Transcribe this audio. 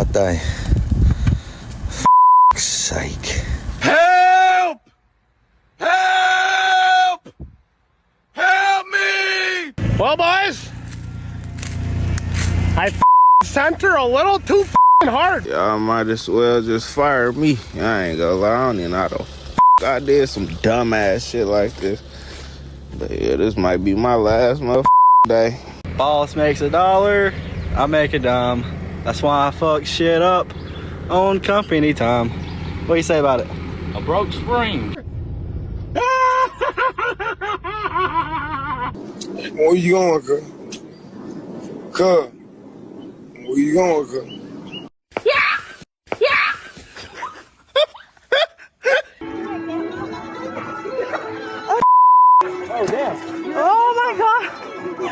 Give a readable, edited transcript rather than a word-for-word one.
thought I... F***'s sake. Help! Help! Help me! Well, boys, I sent her a little too hard. Y'all might as well just fire me. I ain't gonna lie, I don't even know how the I did some dumbass shit like this. But yeah, this might be my last day. Boss makes $1, I make a dime. That's why I fuck shit up on company time. What do you say about it? A broke spring. Where you going, cuz? Cuz? Where you going, cuz? Oh my god!